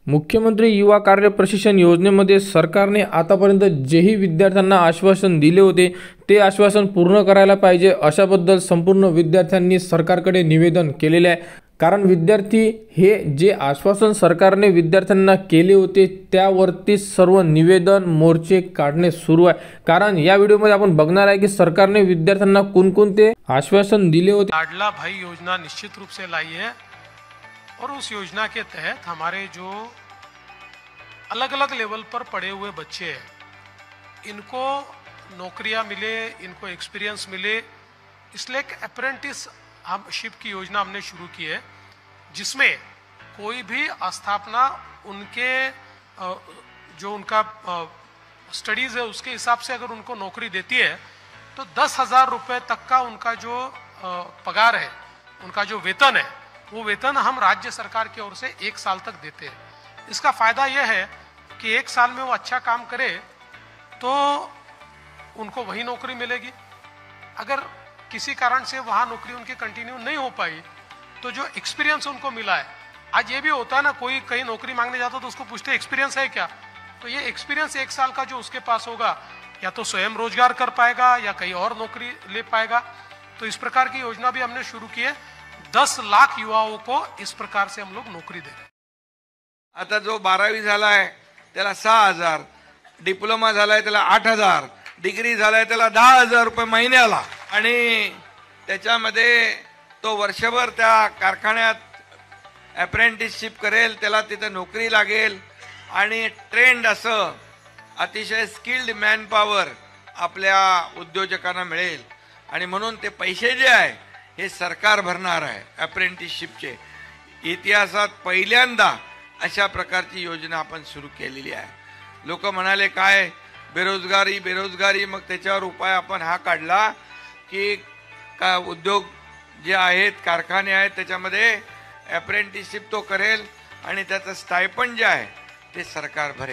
मुख्यमंत्री युवा कार्य प्रशिक्षण योजनेमध्ये सरकारने आतापर्यंत जेही विद्यार्थ्यांना आश्वासन दिले होते ते आश्वासन पूर्ण करायला पाहिजे अशाबद्दल संपूर्ण विद्यार्थ्यांनी सरकारकडे निवेदन केलेले आहे। कारण विद्यार्थी हे जे आश्वासन सरकारने विद्यार्थ्यांना केले होते त्यावरती सर्व निवेदन मोर्चे काढणे सुरू आहे। कारण या व्हिडिओमध्ये आपण बघणार आहे की सरकारने विद्यार्थ्यांना कोणकोणते आश्वासन दिले होते। लाडला भाई योजना निश्चित रूप से लाई है और उस योजना के तहत हमारे जो अलग अलग लेवल पर पढ़े हुए बच्चे हैं इनको नौकरियां मिले, इनको एक्सपीरियंस मिले, इसलिए एक अप्रेंटिसशिप की योजना हमने शुरू की है जिसमें कोई भी आस्थापना उनके जो उनका स्टडीज़ है उसके हिसाब से अगर उनको नौकरी देती है तो 10,000 रुपये तक का उनका जो पगार है, उनका जो वेतन है, वो वेतन हम राज्य सरकार की ओर से 1 साल तक देते हैं। इसका फ़ायदा यह है कि 1 साल में वो अच्छा काम करे तो उनको वही नौकरी मिलेगी। अगर किसी कारण से वहाँ नौकरी उनकी कंटिन्यू नहीं हो पाई तो जो एक्सपीरियंस उनको मिला है, आज ये भी होता है ना, कोई कहीं नौकरी मांगने जाता तो उसको पूछते एक्सपीरियंस है क्या, तो ये एक्सपीरियंस 1 साल का जो उसके पास होगा या तो स्वयं रोजगार कर पाएगा या कहीं और नौकरी ले पाएगा। तो इस प्रकार की योजना भी हमने शुरू की है। 10 लाख युवाओं को इस प्रकार से हम लोग नौकरी दे रहे हैं। आता जो 12वी झालाय त्याला 6,000, डिप्लोमा झालाय त्याला 8,000, डिग्री झालाय त्याला 10,000 रुपये महिन्याला, आणि त्याच्यामध्ये तो वर्षभर त्या कारखान्यात अप्रेंटिसशिप करेल, त्याला तिथे नोकरी लागेल आणि ट्रेंड असं अतिशय स्किल्ड मॅन पॉवर आपल्या उद्योजकांना मिळेल। आणि म्हणून ते पैसे जे आहे हे सरकार भरणार आहे। अप्रेंटिसशिपचे इतिहासात पहिल्यांदा अशा प्रकारची योजना आपण सुरू केलेली आहे। लोक म्हणाले काय बेरोजगारी बेरोजगारी, मग त्याच्यावर उपाय आपण हा काढला की का उद्योग जे आहेत, कारखाने आहेत, त्याच्यामध्ये अप्रेंटिसशिप तो करेल आणि त्याचं स्टायपंड जे आहे ते सरकार भरेल।